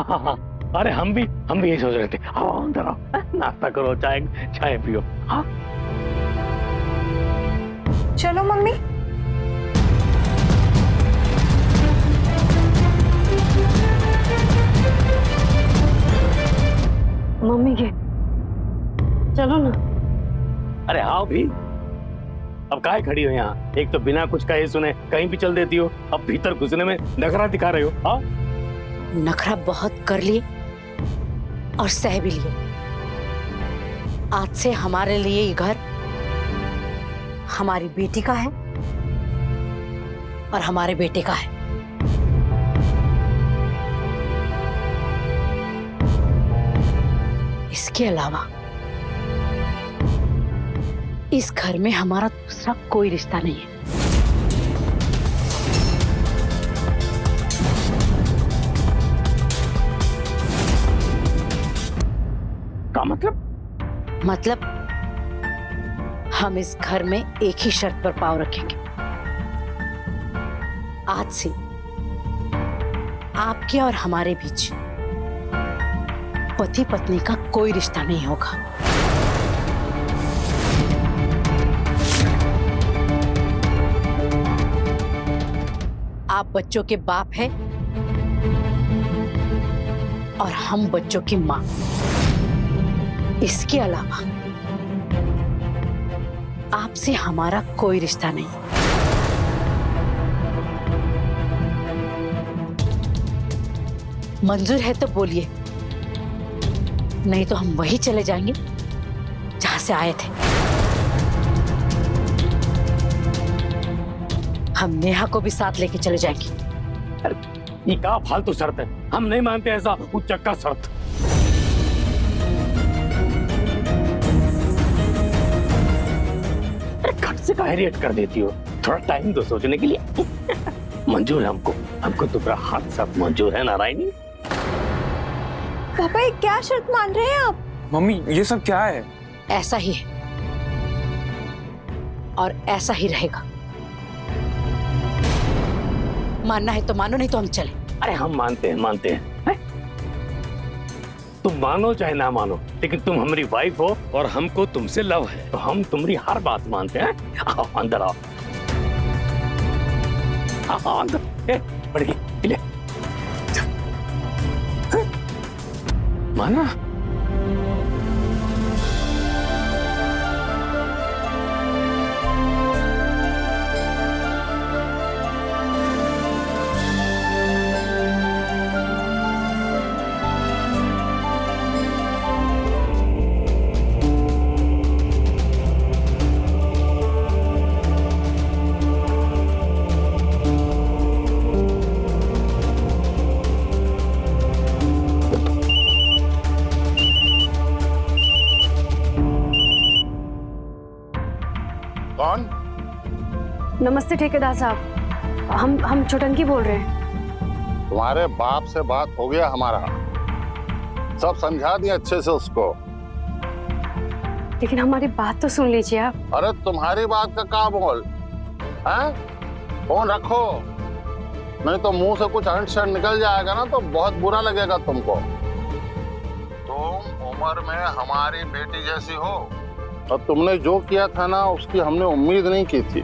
हाँ हाँ, अरे हम भी यही सोच रहे थे। आओ अंदर आओ, नाश्ता करो, चाय चाय पियो। हाँ चलो मम्मी। मम्मी के चलो ना। अरे आओ भी, अब काहे खड़ी हो यहाँ? एक तो बिना कुछ कहे सुने कहीं भी चल देती हो, अब भीतर घुसने में नखरा दिखा रहे हो। आओ। नखरा बहुत कर लिए और सह भी लिए। आज से हमारे लिए ये घर हमारी बेटी का है और हमारे बेटे का है। इसके अलावा इस घर में हमारा दूसरा कोई रिश्ता नहीं है। का मतलब? मतलब हम इस घर में एक ही शर्त पर पाँव रखेंगे। आज से आपके और हमारे बीच पति पत्नी का कोई रिश्ता नहीं होगा। आप बच्चों के बाप हैं और हम बच्चों की मां। इसके अलावा आपसे हमारा कोई रिश्ता नहीं। मंजूर है तो बोलिए, नहीं तो हम वही चले जाएंगे जहां से आए थे। हम नेहा को भी साथ लेके चले जाएंगे। अरे ये क्या फालतू शर्त है? हम नहीं मानते ऐसा उच्चक्का शर्त। खट से काहे रिएक्ट कर देती हो? थोड़ा टाइम दो सोचने के लिए। मंजूर है हमको तुम्हारा हाथ सब मंजूर है नारायणी। पापा ये क्या शर्त मान रहे हैं आप? मम्मी ये सब क्या है? ऐसा ही है और ऐसा ही रहेगा। मानना है तो मानो, नहीं तो हम चले। अरे हम मानते हैं, हैं? तुम मानो चाहे ना मानो, लेकिन तुम हमारी वाइफ हो और हमको तुमसे लव है, तो हम तुम्हारी हर बात मानते हैं। आओ अंदर आओ। आओ अंदर। बढ़ गई ले। माना? कौन? नमस्ते ठेकेदार साहब, हम छोटंकी बोल रहे हैं। तुम्हारे बाप से बात हो गया हमारा, सब समझा दिया अच्छे से उसको। लेकिन हमारी बात तो सुन लीजिए आप। अरे तुम्हारी बात का क्या बोल हैं? फोन रखो, नहीं तो मुंह से कुछ अंट शंट निकल जाएगा ना तो बहुत बुरा लगेगा तुमको। तुम उम्र में हमारी बेटी जैसी हो और तुमने जो किया था ना उसकी हमने उम्मीद नहीं की थी।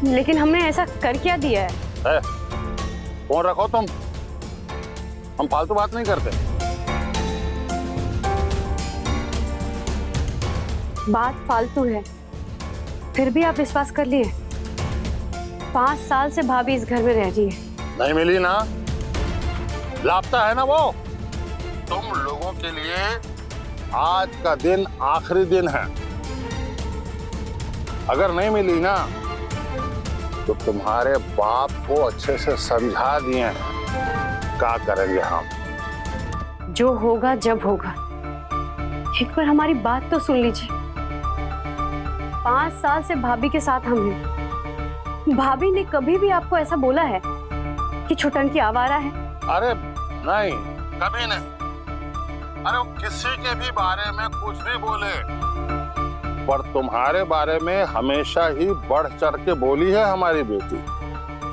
लेकिन हमने ऐसा कर क्या दिया है? फोन रखो तुम, हम फालतू बात नहीं करते। बात फालतू है, फिर भी आप विश्वास कर लिए। 5 साल से भाभी इस घर में रह रही है। नहीं मिली ना, लापता है ना वो। तुम लोगों के लिए आज का दिन आखिरी दिन है। अगर नहीं मिली ना तो तुम्हारे बाप को अच्छे से समझा दिए हैं, क्या करेंगे हम। जो होगा जब होगा, एक बार हमारी बात तो सुन लीजिए। 5 साल से भाभी के साथ हम हैं। भाभी ने कभी भी आपको ऐसा बोला है कि छोटंकी आवारा है? अरे नहीं, कभी नहीं। अरे वो किसी के भी बारे में कुछ भी बोले, पर तुम्हारे बारे में हमेशा ही बढ़ चढ़ के बोली है हमारी बेटी।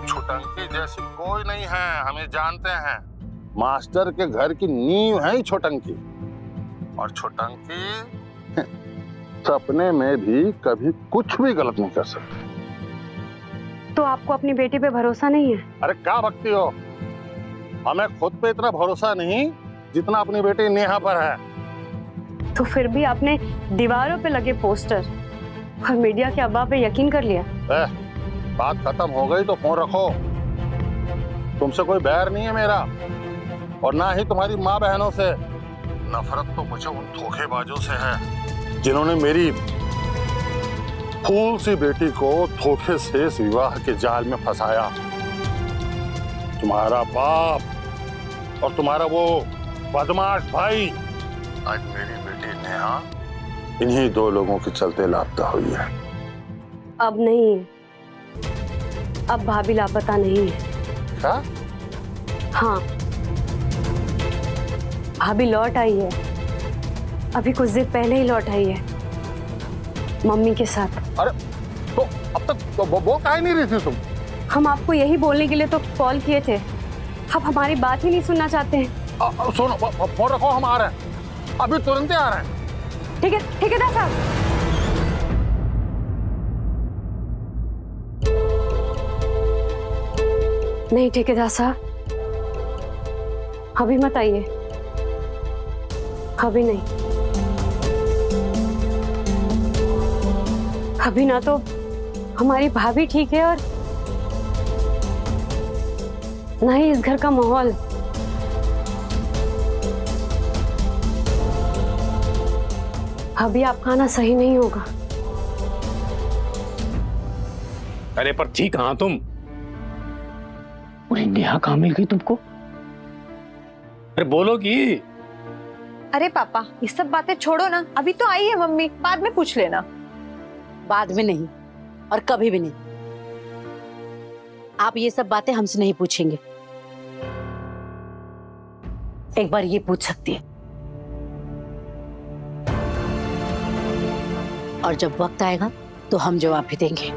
छोटंकी जैसी कोई नहीं है, हमें जानते हैं। मास्टर के घर की नींव है ही छोटंकी, और छोटंकी सपने में भी कभी कुछ भी गलत नहीं कर सकती। तो आपको अपनी बेटी पे भरोसा नहीं है? अरे क्या बकती हो, हमें खुद पे इतना भरोसा नहीं जितना अपनी बेटी नेहा पर है। तो फिर भी आपने दीवारों पे लगे पोस्टर और मीडिया के अफवाह पे यकीन कर लिया? बात खत्म हो गई तो फोन रखो। तुमसे कोई बैर नहीं है मेरा, और ना ही तुम्हारी माँ बहनों से। नफरत तो मुझे उन धोखेबाजों से है जिन्होंने मेरी फूल सी बेटी को धोखे से इस विवाह के जाल में फंसाया। तुम्हारा बाप और तुम्हारा वो बदमाश भाई, आज मेरी बेटी नेहा इन्हीं दो लोगों के चलते लापता हुई है। अब नहीं, अब भाभी लापता नहीं है। क्या? हाँ, भाभी लौट आई है। अभी कुछ देर पहले ही लौट आई है मम्मी के साथ। अरे तो अब तक तो वो काहे नहीं रही थी तुम? हम आपको यही बोलने के लिए तो कॉल किए थे, आप हमारी बात ही नहीं सुनना चाहते हैं। सुनो, फोन रखो, हम आ रहे हैं, अभी तुरंत ही आ रहे हैं। ठीक है ठेकेदार साहब। नहीं ठेकेदार साहब, अभी मत आइए, अभी नहीं। अभी ना तो हमारी भाभी ठीक है और ना ही इस घर का माहौल। अभी आपका आना सही नहीं होगा। अरे पर ठीक कहाँ तुम? पूरी नेहा कहाँ मिल गई तुमको? अरे बोलोगी? अरे पापा, ये सब बातें छोड़ो ना, अभी तो आई है मम्मी, बाद में पूछ लेना। बाद में नहीं और कभी भी नहीं। आप ये सब बातें हमसे नहीं पूछेंगे। एक बार ये पूछ सकती है, और जब वक्त आएगा तो हम जवाब भी देंगे।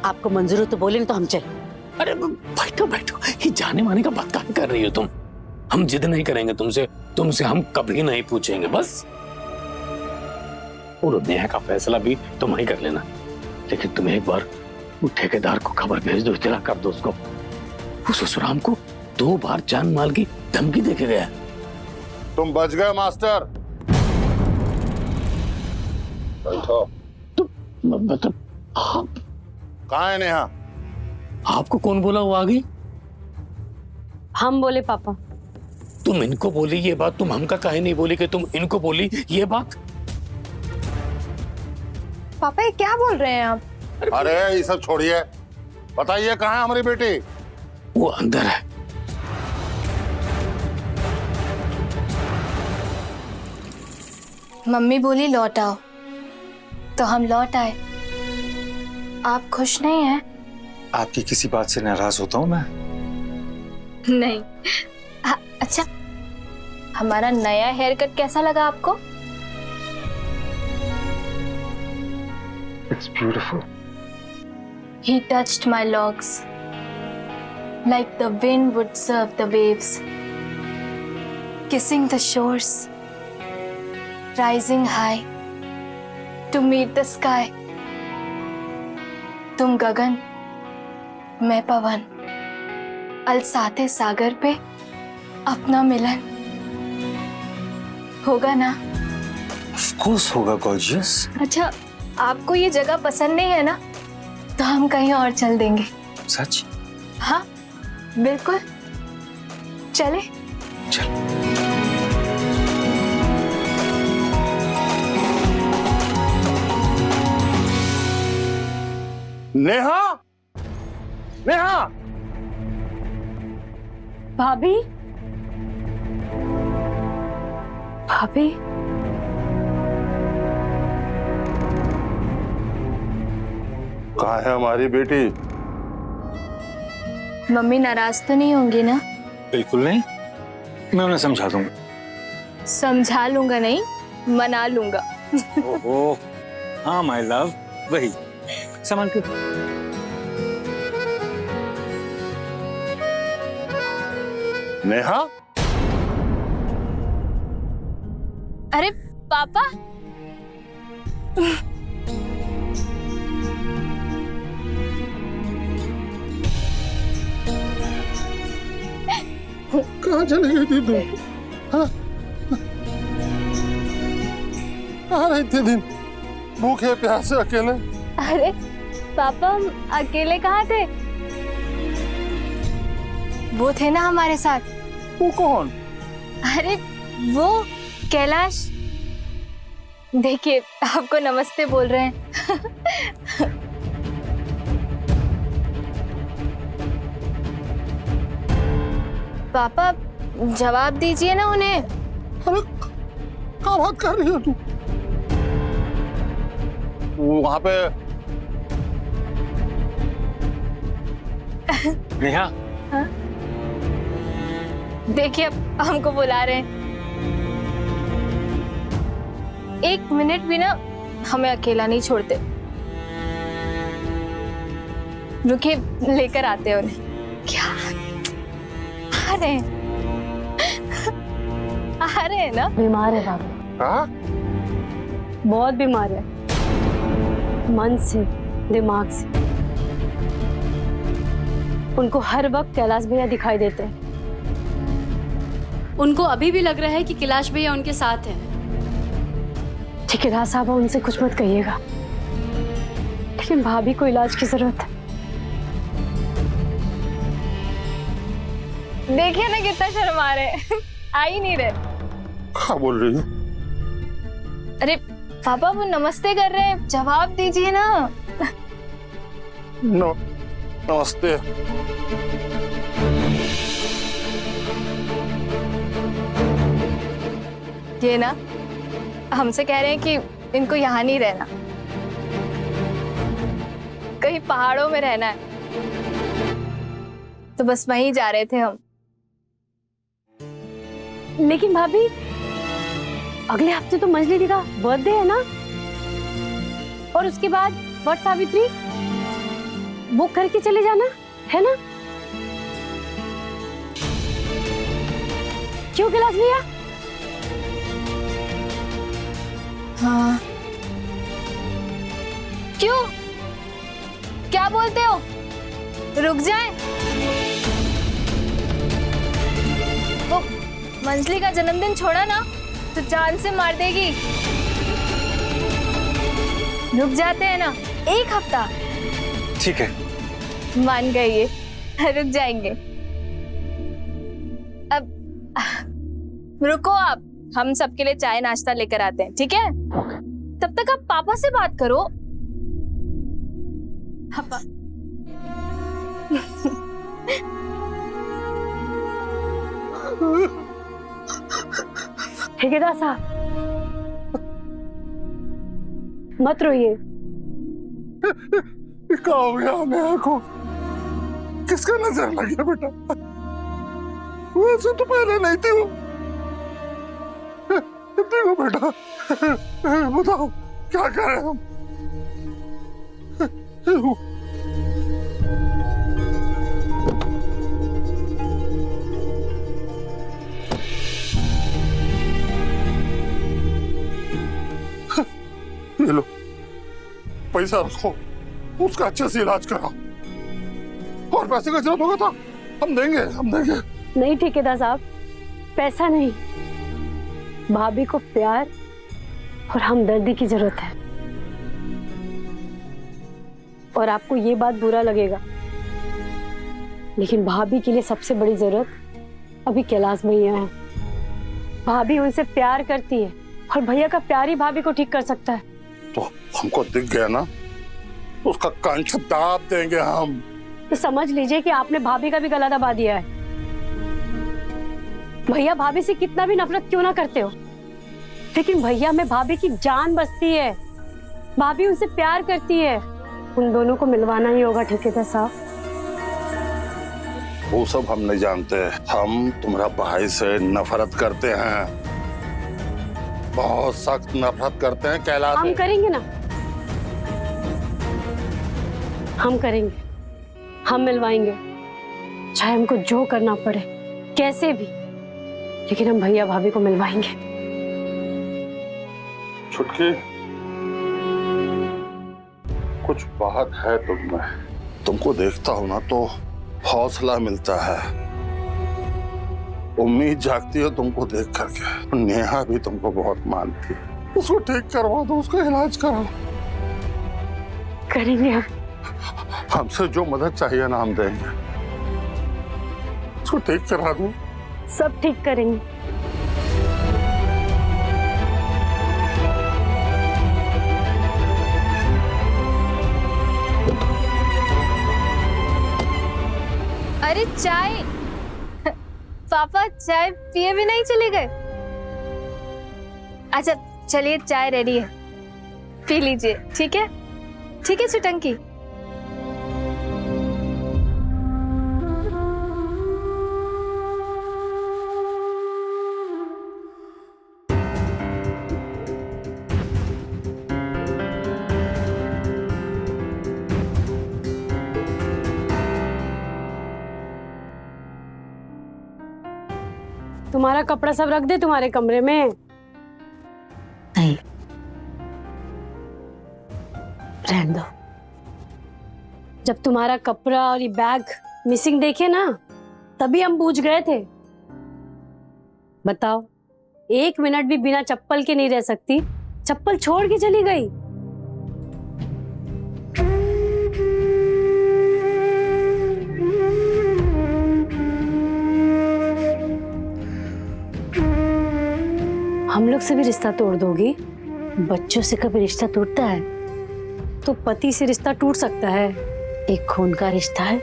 आपको मंजूर हो तो बोले, तो हम चलें। अरे बैठो बैठो, ये जाने माने का बात क्या कर रही हो तुम? हम जिद नहीं करेंगे तुमसे हम कभी नहीं पूछेंगे, बस। और नेहा का फैसला भी तुम ही कर लेना, लेकिन तुम एक बार वो ठेकेदार को खबर भेज दो, इत्तला कर दो उसको। वो ससुराम को 2 बार जान माल की धमकी देके गया। तुम बच गए मास्टर। बैठो। तो मतलब आप, कहाँ है नेहा? आपको कौन बोला वो आ गई? हम बोले पापा। तुम इनको बोली ये बात, तुम हमका काहे नहीं बोली कि तुम इनको बोली ये बात? पापा ये क्या बोल रहे हैं आप? अरे ये सब छोड़िए, बताइए कहाँ है हमारी बेटी? वो अंदर है। मम्मी बोली लौट आओ, तो हम लौट आए। आप खुश नहीं हैं? आपकी किसी बात से नाराज होता हूँ मैं? नहीं। अच्छा, हमारा नया हेयर कट कैसा लगा आपको? It's beautiful. He touched my locks like the wind would serve the waves, kissing the shores, rising high to meet the sky. तुम गगन, मैं पवन, अलसाते सागर पे अपना मिलन होगा ना? Of course होगा gorgeous. अच्छा, आपको ये जगह पसंद नहीं है ना, तो हम कहीं और चल देंगे। सच? हाँ बिल्कुल, चले। चल। नेहा, नेहा, भाभी, भाभी, कहाँ है हमारी बेटी? मम्मी नाराज तो नहीं होंगी ना? बिल्कुल नहीं, मैं उन्हें समझा दूंगा। समझा लूंगा नहीं, मना लूंगा। ओहो, हाँ माय लव, वही संभाल के। नेहा, अरे पापा, कहाँ चली गई थी तुम? हाँ? कहाँ रही थी दिन भूखे प्यासे अकेले? अरे पापा, हम अकेले कहाँ थे? वो थे ना हमारे साथ। वो कौन? अरे वो कैलाश, देखिए आपको नमस्ते बोल रहे हैं। पापा जवाब दीजिए ना उन्हें। अरे क्या बात कर रही है तू? वहां पे नेहा, देखिए अब हमको बुला रहे हैं। एक मिनट भी ना हमें अकेला नहीं छोड़ते। रुकिए, लेकर आते हैं उन्हें। क्या आ रहे हैं? आ रहे हैं ना? बीमार है भाभी, हाँ? बहुत बीमार है, मन से दिमाग से। उनको हर वक्त कैलाश भैया दिखाई देते हैं। उनको अभी भी लग रहा है कि कैलाश भैया उनके साथ हैं। ठेकेदार साहब, उनसे कुछ मत कहिएगा, लेकिन भाभी को इलाज की जरूरत है। देखिए ना कितना शर्मा रहे हैं। आ ही नहीं रहे। क्या बोल रही है? अरे पापा, वो नमस्ते कर रहे हैं, जवाब दीजिए ना। नो, नमस्ते। ये ना हमसे कह रहे हैं कि इनको यहाँ नहीं रहना, कहीं पहाड़ों में रहना है। तो बस वहीं जा रहे थे हम। लेकिन भाभी, अगले हफ्ते तो मंजली दी का बर्थडे है ना, और उसके बाद वट सावित्री, वो करके चले जाना है ना? क्यों कैलाश भैया? हाँ, क्यों? क्या बोलते हो? रुक जाए। वो मंजली का जन्मदिन छोड़ा ना तो जान से मार देगी। रुक जाते हैं ना, एक हफ्ता। ठीक है। मान गई ये, रुक जाएंगे। अब रुको आप, हम सबके लिए चाय नाश्ता लेकर आते हैं, ठीक है? तब तक आप पापा से बात करो। पापा। ठेकेदार साहब, मत रोइए। क्या हो गया नेहा को? किसका नजर लग गया बेटा? वैसे तो पहले नहीं थी वो। देखो बेटा, बताओ क्या करें हम? ये लो, पैसा रखो, उसका अच्छे से इलाज कराओ। और पैसे का जरूरत होगा तो हम देंगे, हम देंगे। नहीं ठेकेदार साहब, पैसा नहीं, भाभी को प्यार और हमदर्दी की जरूरत है। और आपको ये बात बुरा लगेगा, लेकिन भाभी के लिए सबसे बड़ी जरूरत अभी कैलाश भैया है। भाभी उनसे प्यार करती है और भैया का प्यार ही भाभी को ठीक कर सकता है। तो हमको दिख गया ना, उसका कंठ दाब देंगे हम। तो समझ लीजिए कि आपने भाभी का भी गला दबा दिया है। भैया भाभी से कितना भी नफरत क्यों ना करते हो, लेकिन भैया में भाभी की जान बसती है। भाभी उनसे प्यार करती है। उन दोनों को मिलवाना ही होगा ठेकेदार साहब। वो सब हम नहीं जानते। हम तुम्हारा भाई से नफरत करते हैं, बहुत सख्त नफरत करते हैं कैलाश हम से। करेंगे ना, हम करेंगे, हम मिलवाएंगे, चाहे हमको जो करना पड़े कैसे भी, लेकिन हम भैया भाभी को मिलवाएंगे। छुटकी, कुछ बात है तुम में। तुमको देखता हूं ना तो हौसला मिलता है, उम्मीद जागती है तुमको देख करके। नेहा भी तुमको बहुत मानती है, उसको ठीक करवा दो, उसका इलाज करो। करेंगे हम। हमसे जो मदद चाहिए ना हम देंगे, उसको ठीक करा दो। सब ठीक करेंगे। अरे चाय पापा चाय पिए भी नहीं चले गए। अच्छा चलिए चाय रेडी है, पी लीजिए। ठीक है छुटंकी। तुम्हारा कपड़ा सब रख दे तुम्हारे कमरे में। नहीं, रहने दो। जब तुम्हारा कपड़ा और ये बैग मिसिंग देखे ना, तभी हम पूछ गए थे। बताओ, 1 मिनट भी बिना चप्पल के नहीं रह सकती, चप्पल छोड़ के चली गई। हम लोग से भी रिश्ता तोड़ दोगी? बच्चों से कभी रिश्ता टूटता है? तो पति से रिश्ता टूट सकता है। एक खून का रिश्ता है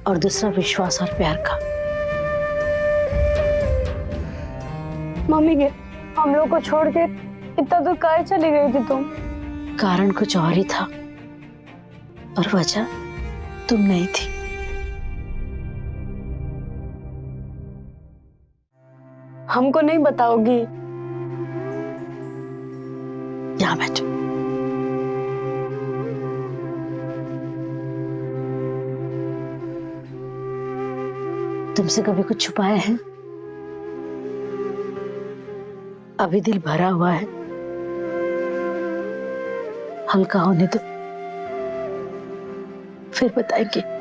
और दूसरा विश्वास और प्यार का। मम्मी के हम लोग को छोड़ के इतना दूर काहे चली गई थी तुम? कारण कुछ और ही था और वजह तुम नहीं थी। हमको नहीं बताओगी? यहाँ बैठो। तुमसे कभी कुछ छुपाया है? अभी दिल भरा हुआ है, हल्का होने दो, फिर बताएंगे।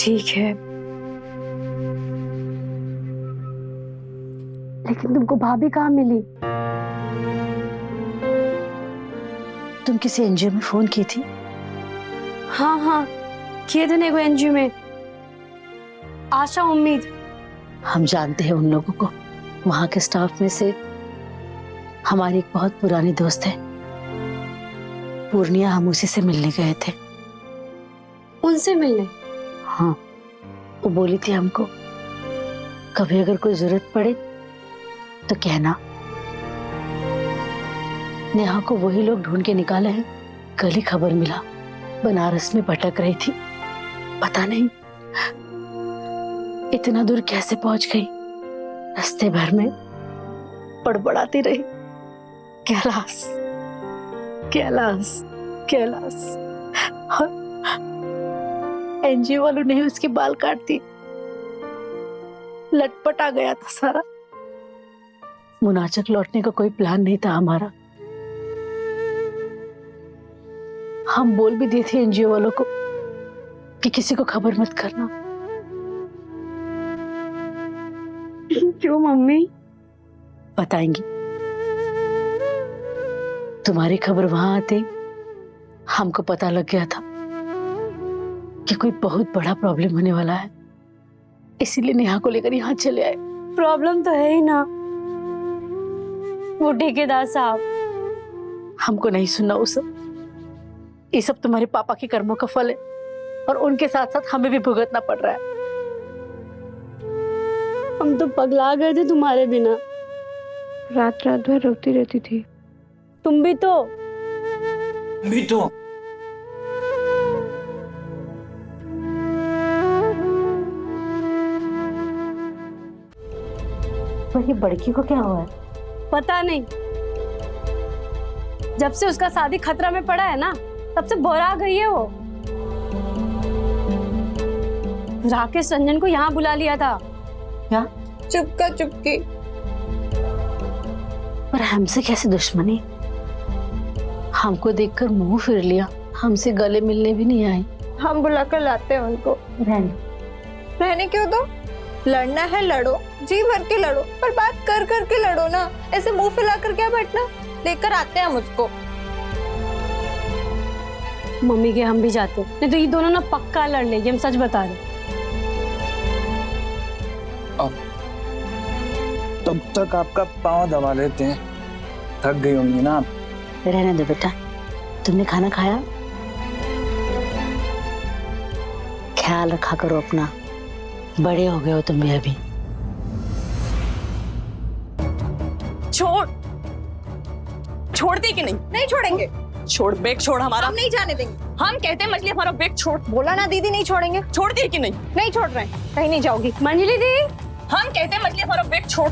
ठीक है, लेकिन तुमको भाभी कहाँ मिली? तुम किसी एनजीओ में फोन की थी? हाँ किए थे ना, एनजीओ में। आशा उम्मीद। हम जानते हैं उन लोगों को। वहां के स्टाफ में से हमारी एक बहुत पुरानी दोस्त है पूर्णिया, हम उसी से मिलने गए थे। उनसे मिलने? हाँ, वो बोली थी हमको कभी अगर कोई जरूरत पड़े तो कहना। नेहा को वही लोग ढूंढ के निकाले हैं। कल ही खबर मिला, बनारस में भटक रही थी। पता नहीं इतना दूर कैसे पहुंच गई। रास्ते भर में बड़बड़ाती रही, कैलाश कैलाश कैलाश। और एनजीओ वालों ने उसके बाल काट दिए। लटपट आ गया था सारा। मुनाचक लौटने का कोई प्लान नहीं था हमारा। हम बोल भी दिए थे एनजीओ वालों को कि किसी को खबर मत करना। क्यों मम्मी? बताएंगी। तुम्हारी खबर वहां आते हमको पता लग गया था कि कोई बहुत बड़ा प्रॉब्लम होने वाला है, इसीलिए नेहा को लेकर यहाँ चले आए। प्रॉब्लम तो है ही ना, वो ठेकेदार साहब। हमको नहीं सुनना वो सब। ये सब तुम्हारे पापा के कर्मों का फल है और उनके साथ साथ हमें भी भुगतना पड़ रहा है। हम तो पगला गए थे तुम्हारे बिना। रात रात भर रोती रहती थी। तुम भी तो। पर ये बड़की को क्या हुआ है? पता नहीं, जब से उसका शादी खतरा में पड़ा है ना, तब से बोरा गई है वो। राकेश रंजन को यहाँ बुला लिया था। क्या? चुपका चुपकी। पर हमसे कैसे दुश्मनी? हमको देखकर मुंह फिर लिया, हमसे गले मिलने भी नहीं आई। हम बुलाकर लाते हैं उनको। रहने क्यों दो? लड़ना है लड़ो, जी भर के लड़ो, पर बात कर कर के लड़ो ना, ऐसे मुंह फैलाकर क्या बैठना। लेकर आते हैं हम उसको। मम्मी के हम भी जाते, नहीं तो ये दोनों ना पक्का लड़ लेंगे, हम सच बता रहे। तब तक आपका पाँव दबा लेते हैं, थक गई होंगी ना आप। रहने दो बेटा, तुमने खाना खाया? ख्याल रखा करो अपना, बड़े हो गए हो तुम भी अभी। छोड़ती कि नहीं? नहीं छोड़ेंगे। छोड़, बैग छोड़ हमारा। हम नहीं जाने देंगे। हम कहते हैं मछली हमारा बैग छोड़। बोला ना दीदी, नहीं छोड़ेंगे। छोड़ती है कि नहीं? नहीं छोड़ रहे हैं, कहीं नहीं जाओगी। मंजली दी, हम कहते हैं मछली हमारा बैग छोड़।